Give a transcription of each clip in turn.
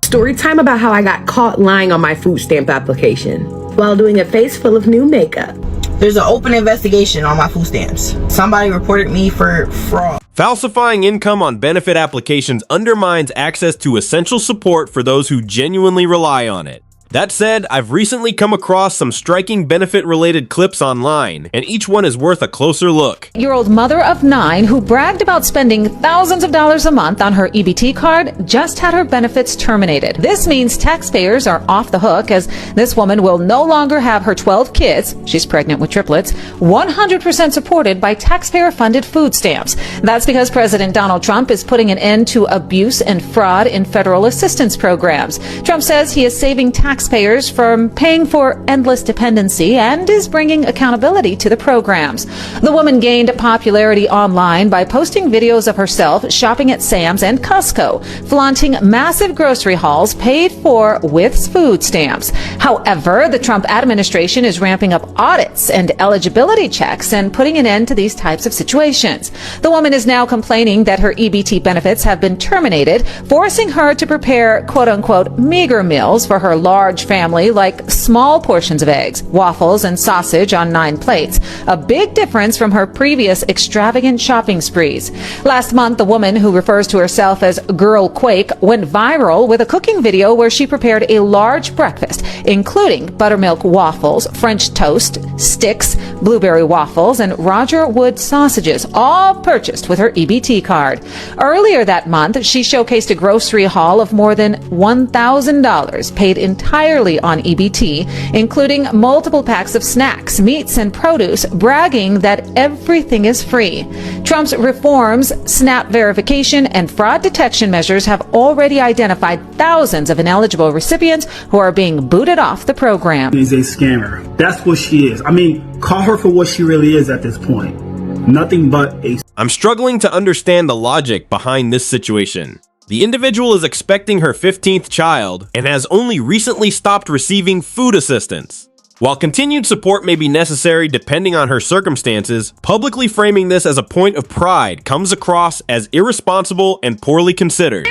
Story time about how I got caught lying on my food stamp application while doing a face full of new makeup. There's an open investigation on my food stamps. Somebody reported me for fraud. Falsifying income on benefit applications undermines access to essential support for those who genuinely rely on it. That said, I've recently come across some striking benefit-related clips online, and each one is worth a closer look. Year-old mother of 9 who bragged about spending thousands of dollars a month on her EBT card just had her benefits terminated. This means taxpayers are off the hook, as this woman will no longer have her 12 kids, she's pregnant with triplets, 100% supported by taxpayer-funded food stamps. That's because President Donald Trump is putting an end to abuse and fraud in federal assistance programs. Trump says he is saving taxpayers from paying for endless dependency and is bringing accountability to the programs. The woman gained popularity online by posting videos of herself shopping at Sam's and Costco, flaunting massive grocery hauls paid for with food stamps. However, the Trump administration is ramping up audits and eligibility checks and putting an end to these types of situations. The woman is now complaining that her EBT benefits have been terminated, forcing her to prepare quote-unquote meager meals for her large family, like small portions of eggs, waffles, and sausage on 9 plates, a big difference from her previous extravagant shopping sprees. Last month, the woman, who refers to herself as Girl Quake, went viral with a cooking video where she prepared a large breakfast, including buttermilk waffles, French toast, sticks, blueberry waffles, and Roger Wood sausages, all purchased with her EBT card. Earlier that month, she showcased a grocery haul of more than $1,000 paid entirely on EBT, including multiple packs of snacks, meats, and produce, bragging that everything is free. Trump's reforms, SNAP verification, and fraud detection measures have already identified thousands of ineligible recipients who are being booted off the program. She's a scammer. That's what she is. I mean, call her for what she really is at this point. Nothing but a... I'm struggling to understand the logic behind this situation. The individual is expecting her 15th child and has only recently stopped receiving food assistance. While continued support may be necessary depending on her circumstances, publicly framing this as a point of pride comes across as irresponsible and poorly considered.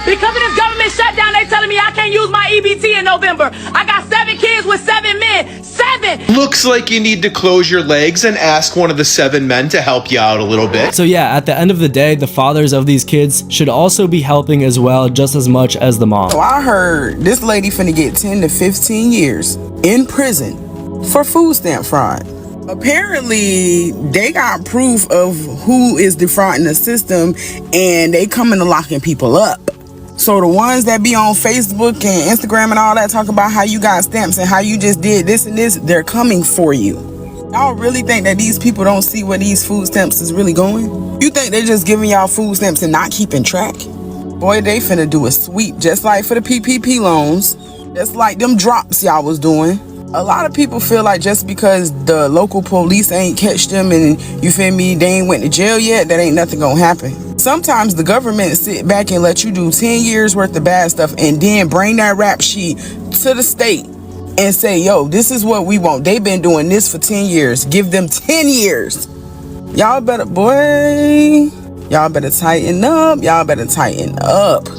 Because of this government shutdown, they telling me I can't use my EBT in November. I got 7 kids with 7 men. 7! Looks like you need to close your legs and ask one of the 7 men to help you out a little bit. So yeah, at the end of the day, the fathers of these kids should also be helping as well, just as much as the mom. So I heard this lady finna get 10 to 15 years in prison for food stamp fraud. Apparently, they got proof of who is defrauding the system, and they coming to locking people up. So the ones that be on Facebook and Instagram and all that talk about how you got stamps and how you just did this and this, they're coming for you. Y'all really think that these people don't see where these food stamps is really going? You think they're just giving y'all food stamps and not keeping track? Boy, they finna do a sweep, just like for the PPP loans, just like them drops y'all was doing. A lot of people feel like just because the local police ain't catch them and, you feel me, they ain't went to jail yet, that ain't nothing gonna happen. Sometimes the government sit back and let you do 10 years worth of bad stuff and then bring that rap sheet to the state and say, yo, this is what we want. They've been doing this for 10 years. Give them 10 years. Y'all better, boy, y'all better tighten up. Y'all better tighten up.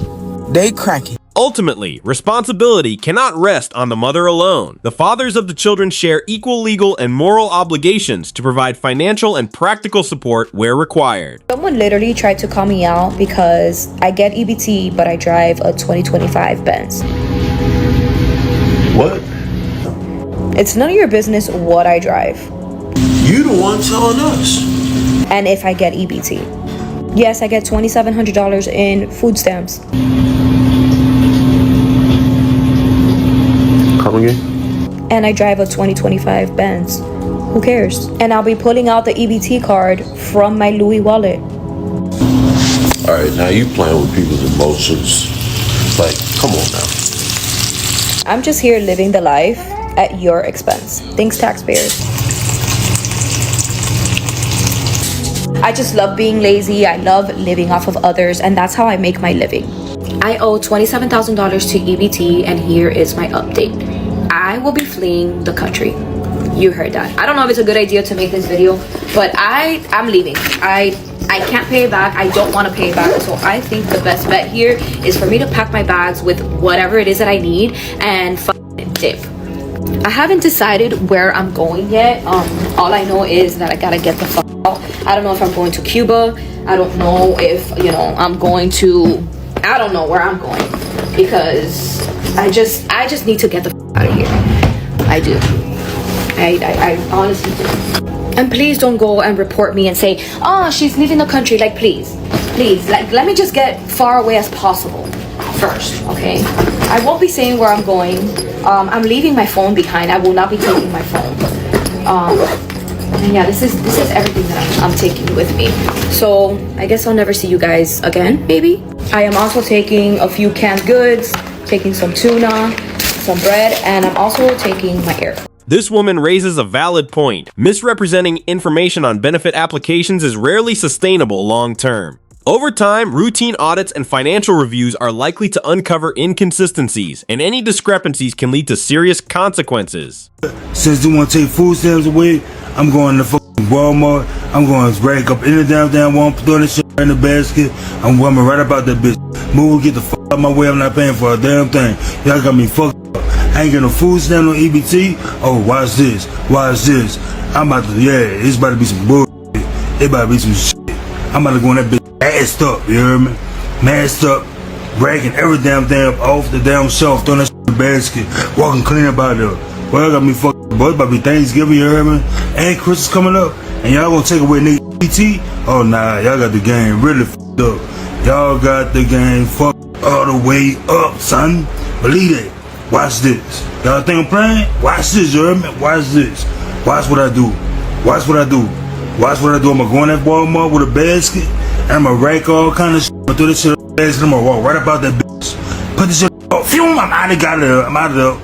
They cracking. Ultimately, responsibility cannot rest on the mother alone. The fathers of the children share equal legal and moral obligations to provide financial and practical support where required. Someone literally tried to call me out because I get EBT, but I drive a 2025 Benz. What? It's none of your business what I drive. You the one telling us. And if I get EBT. Yes, I get $2,700 in food stamps. Come again? And I drive a 2025 Benz. Who cares? And I'll be pulling out the EBT card from my Louis wallet. All right, now you playing with people's emotions. Like, come on now. I'm just here living the life at your expense. Thanks, taxpayers. I just love being lazy. I love living off of others, and that's how I make my living. I owe $27,000 to EBT, and here is my update. I will be fleeing the country. You heard that. I don't know if it's a good idea to make this video, but I'm leaving. I I can't pay it back. I don't want to pay it back. So I think the best bet here is for me to pack my bags with whatever it is that I need and dip. I haven't decided where I'm going yet. All I know is that I gotta get the fuck out. I don't know if I'm going to Cuba. I don't know if, you know, I'm going to, I don't know where I'm going, because I just need to get the fuck out of here. I do. I honestly do. And please don't go and report me and say, oh, she's leaving the country. Like, please, like, let me just get far away as possible first, okay? I won't be saying where I'm going. I'm leaving my phone behind. I will not be taking my phone. And yeah, this is everything that I'm taking with me. So I guess I'll never see you guys again, maybe. I am also taking a few canned goods, taking some tuna, some bread, and I'm also taking my AirPods. This woman raises a valid point. Misrepresenting information on benefit applications is rarely sustainable long term. Over time, routine audits and financial reviews are likely to uncover inconsistencies, and any discrepancies can lead to serious consequences. Since they want to take food stamps away, I'm going to fucking Walmart. I'm going to rack up any damn Walmart, throw this shit in the basket. I'm woman right about that bitch. Move, get the fuck out of my way. I'm not paying for a damn thing. Y'all got me fucked up. I ain't getting no food stamp on EBT. Oh, watch this. Watch this. I'm about to, yeah, it's about to be some bullshit. It about to be some shit. I'm about to go in that bitch masked up, you hear me? Masked up, racking every damn thing off the damn shelf, throwing that shit in the basket, walking clean about it. Well, y'all got me fucked up, boy. It's about to be Thanksgiving, you hear me? And Christmas coming up, and y'all gonna take away nigga EBT? Oh, nah, y'all got the game really fucked up. Y'all got the game fucked all the way up, son. Believe it. Watch this. Y'all think I'm playing? Watch this, you hear me? Watch this. Watch what I do. Watch what I do. Watch what I do. I'm gonna go in that Walmart with a basket, and I'm gonna rack all kind of shit. I'm gonna throw this shit in the basket, I'm gonna walk right about that bitch. Put this shit on. Phew, I'm out of there. I'm out of there.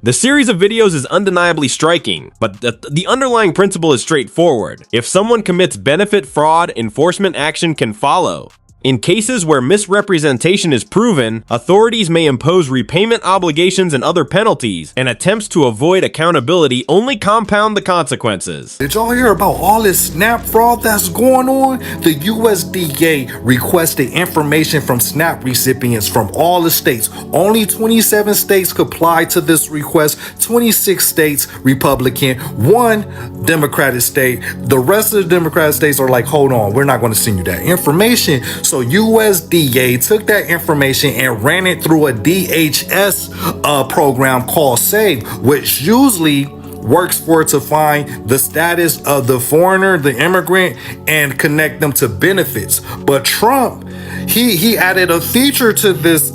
The series of videos is undeniably striking, but the underlying principle is straightforward. If someone commits benefit fraud, enforcement action can follow. In cases where misrepresentation is proven, authorities may impose repayment obligations and other penalties, and attempts to avoid accountability only compound the consequences. Did y'all hear about all this SNAP fraud that's going on? The USDA requested information from SNAP recipients from all the states. Only 27 states complied to this request, 26 states Republican, 1 Democratic state. The rest of the Democratic states are like, hold on, we're not going to send you that information. So USDA took that information and ran it through a DHS program called SAVE, which usually works for to find the status of the foreigner, the immigrant, and connect them to benefits. But Trump, he added a feature to this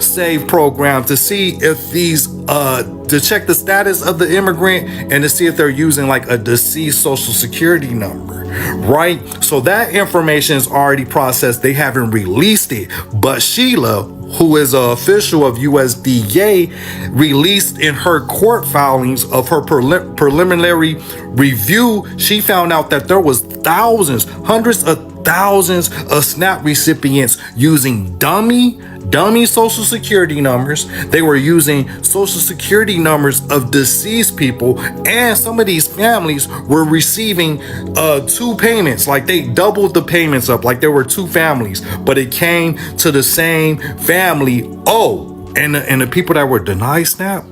SAVE program to see if these to check the status of the immigrant and to see if they're using like a deceased social security number, right? So that information is already processed. They haven't released it, but Sheila, who is an official of USDA, released in her court filings of her preliminary review, she found out that there was thousands, hundreds of thousands of SNAP recipients using dummy social security numbers. They were using social security numbers of deceased people, and some of these families were receiving 2 payments. Like they doubled the payments up, like there were 2 families, but it came to the same family. Oh, and the people that were denied SNAP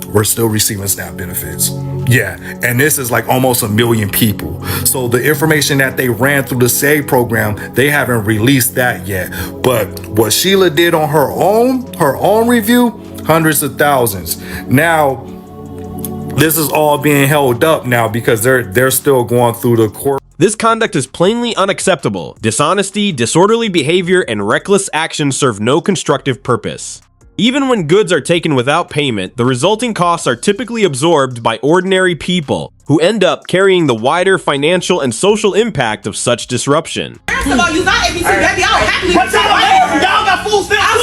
were still receiving SNAP benefits. Yeah, and this is like almost 1 million people. So the information that they ran through the SAVE program, they haven't released that yet. But what Sheila did on her own review, hundreds of thousands. Now, this is all being held up now because they're still going through the court. This conduct is plainly unacceptable. Dishonesty, disorderly behavior, and reckless action serve no constructive purpose. Even when goods are taken without payment, the resulting costs are typically absorbed by ordinary people, who end up carrying the wider financial and social impact of such disruption. Y'all got food stamps.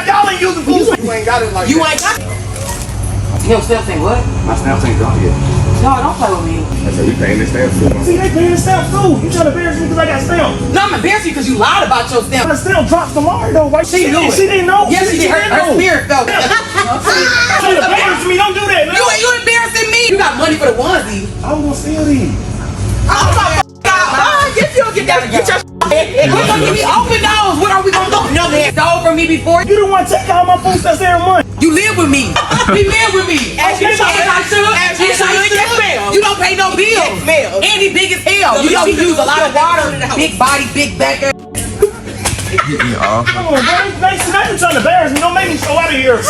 Y'all ain't using food stamps. You ain't got it like you ain't got it. Your stamps ain't what? My stamps ain't gone yet. No, don't play with me. I said we paying the stamps too. See, they paying the stamps too. You trying to embarrass me because I got stamps? No, I'm embarrassing you because you lied about your stamps. The stamp drops tomorrow though. Right? She knew it. She didn't know. Yes, she did. Her spirit felt it. She embarrassing me. Don't do that. Man. You embarrassing me. You got money for the onesie. I was gonna steal these. Oh my God. Yes, you'll get that my food stamps every month. You live with me. He live with me. As you should. You don't pay no bills. And he big as hell. You know he use a lot of water. Big body, big back. Come on, bro. You're trying to embarrass me. Don't make me so out of here.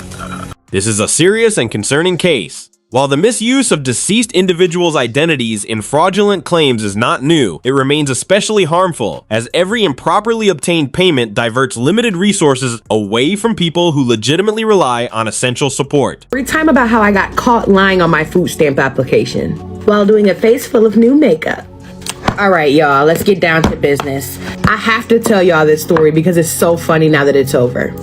This is a serious and concerning case. While the misuse of deceased individuals' identities in fraudulent claims is not new, it remains especially harmful, as every improperly obtained payment diverts limited resources away from people who legitimately rely on essential support. Every time about how I got caught lying on my food stamp application while doing a face full of new makeup. All right, y'all, let's get down to business. I have to tell y'all this story because it's so funny now that it's over.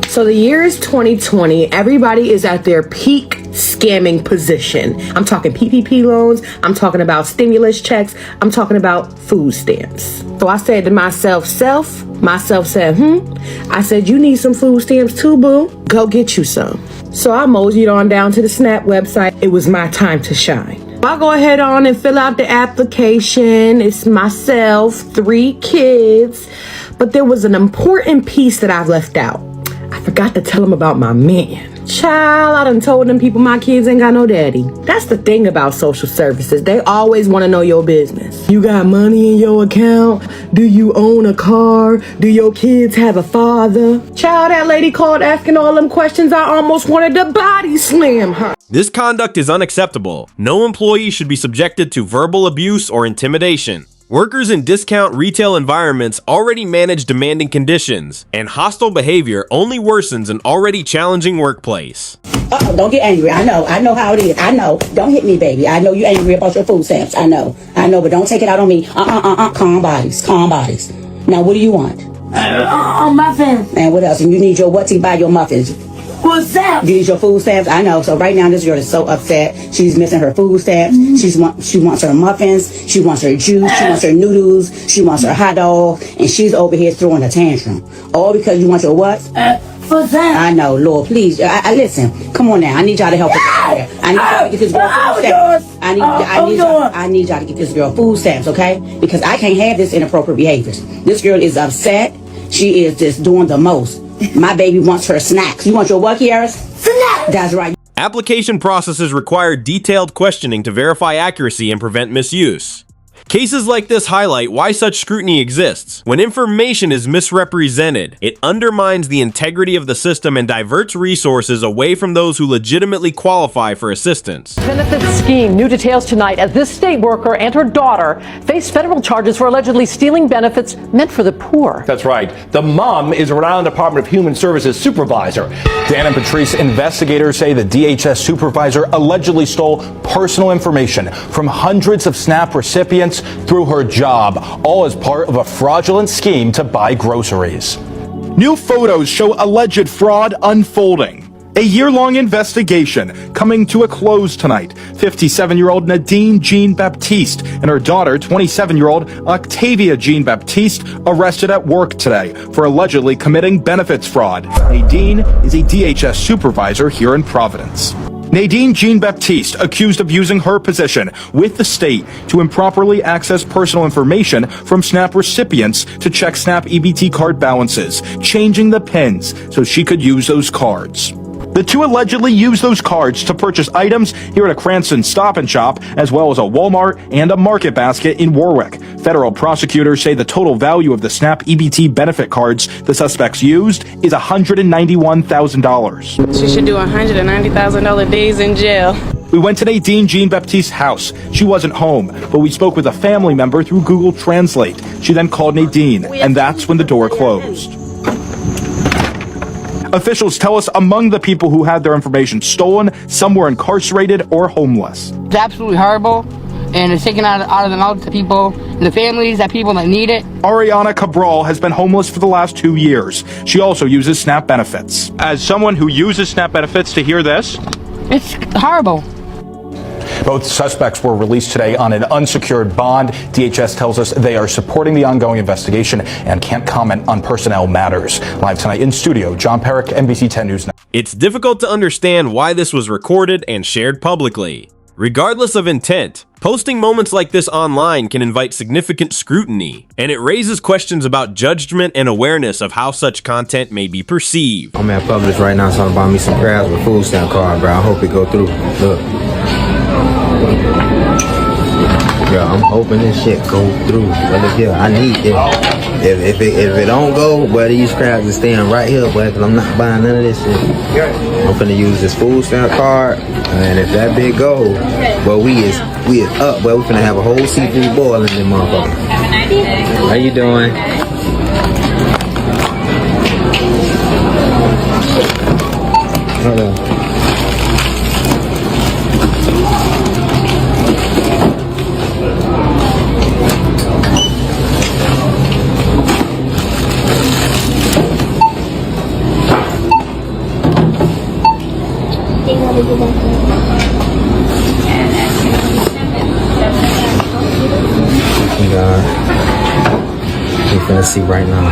So the year is 2020. Everybody is at their peak scamming position. I'm talking PPP loans. I'm talking about stimulus checks. I'm talking about food stamps. So I said to myself said, I said, you need some food stamps too, boo? Go get you some. So I moseyed on down to the SNAP website. It was my time to shine. I'll go ahead on and fill out the application. It's myself, 3 kids. But there was an important piece that I've left out. I forgot to tell them about my man. Child, I done told them people my kids ain't got no daddy. That's the thing about social services. They always want to know your business. You got money in your account? Do you own a car? Do your kids have a father? Child, that lady called asking all them questions. I almost wanted to body slam her. This conduct is unacceptable. No employee should be subjected to verbal abuse or intimidation. Workers in discount retail environments already manage demanding conditions, and hostile behavior only worsens an already challenging workplace. Don't get angry. I know how it is. I know. Don't hit me, baby. I know you're angry about your food stamps. I know, but don't take it out on me. Calm bodies. Now, what do you want? Muffins. And what else? And you need your what to buy your muffins? What's that? You need your food stamps? I know. So right now, this girl is so upset. She's missing her food stamps. She wants her muffins. She wants her juice. She wants her noodles. She wants her hot dog. And she's over here throwing a tantrum. All because you want your what? What's that? I know, Lord, please. I listen. Come on now. I need y'all to help us out here. I need y'all to get this girl food stamps. I need y'all to get this girl food stamps, okay? Because I can't have this inappropriate behaviors. This girl is upset. She is just doing the most. My baby wants her snacks. You want your what, Kiara? Snacks! That's right. Application processes require detailed questioning to verify accuracy and prevent misuse. Cases like this highlight why such scrutiny exists. When information is misrepresented, it undermines the integrity of the system and diverts resources away from those who legitimately qualify for assistance. Benefits scheme. New details tonight as this state worker and her daughter face federal charges for allegedly stealing benefits meant for the poor. That's right. The mom is a Rhode Island Department of Human Services supervisor. Dan and Patrice investigators say the DHS supervisor allegedly stole personal information from hundreds of SNAP recipients through her job, all as part of a fraudulent scheme to buy groceries. New photos show alleged fraud unfolding. A year-long investigation coming to a close tonight. 57-year-old Nadine Jean Baptiste and her daughter, 27-year-old Octavia Jean Baptiste, arrested at work today for allegedly committing benefits fraud. Nadine is a DHS supervisor here in Providence. Nadine Jean Baptiste accused of using her position with the state to improperly access personal information from SNAP recipients to check SNAP EBT card balances, changing the pins so she could use those cards. The two allegedly used those cards to purchase items here at a Cranston Stop and Shop, as well as a Walmart and a Market Basket in Warwick. Federal prosecutors say the total value of the SNAP EBT benefit cards the suspects used is $191,000. She should do $190,000 days in jail. We went to Nadine Jean Baptiste's house. She wasn't home, but we spoke with a family member through Google Translate. She then called Nadine, and that's when the door closed. Officials tell us among the people who had their information stolen, some were incarcerated or homeless. It's absolutely horrible, and it's taken out of the mouths of people, and the families, that people that need it. Ariana Cabral has been homeless for the last 2 years. She also uses SNAP benefits. As someone who uses SNAP benefits, to hear this, it's horrible. Both suspects were released today on an unsecured bond. DHS tells us they are supporting the ongoing investigation and can't comment on personnel matters. Live tonight in studio, John Perrick, NBC 10 News. It's difficult to understand why this was recorded and shared publicly. Regardless of intent, posting moments like this online can invite significant scrutiny, and it raises questions about judgment and awareness of how such content may be perceived. I'm at Publix right now, so I'm buying me some crabs with food stamp card, bro. I hope it go through. Look. Bro, I'm hoping this shit go through. But look here, I need it. If it don't go, but these crabs are staying right here, but I'm not buying none of this shit. I'm finna use this food stamp card, and if that big go, well, we is up, but we finna have a whole seafood boil in this motherfucker. How you doing? Hold on. We're gonna see right now.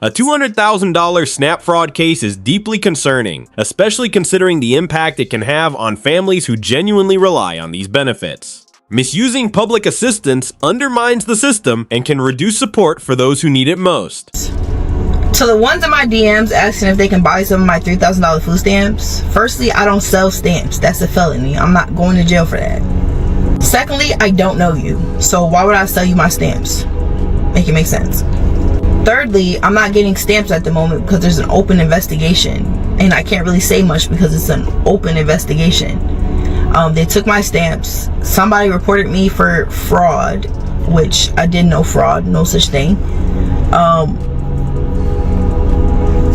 A $200,000 SNAP fraud case is deeply concerning, especially considering the impact it can have on families who genuinely rely on these benefits. Misusing public assistance undermines the system and can reduce support for those who need it most. So the ones in my DMs asking if they can buy some of my $3,000 food stamps, firstly, I don't sell stamps. That's a felony. I'm not going to jail for that. Secondly, I don't know you. So why would I sell you my stamps? Make it make sense. Thirdly, I'm not getting stamps at the moment because there's an open investigation. And I can't really say much because it's an open investigation. They took my stamps. Somebody reported me for fraud, which I didn't know fraud, no such thing.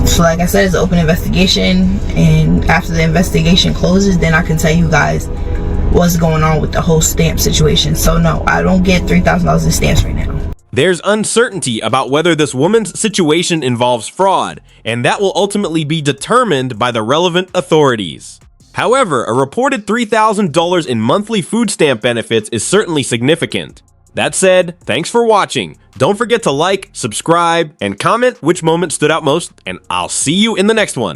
So like I said, it's an open investigation, and after the investigation closes, then I can tell you guys what's going on with the whole stamp situation. So no, I don't get $3,000 in stamps right now. There's uncertainty about whether this woman's situation involves fraud, and that will ultimately be determined by the relevant authorities. However, a reported $3,000 in monthly food stamp benefits is certainly significant. That said, thanks for watching. Don't forget to like, subscribe, and comment which moment stood out most, and I'll see you in the next one.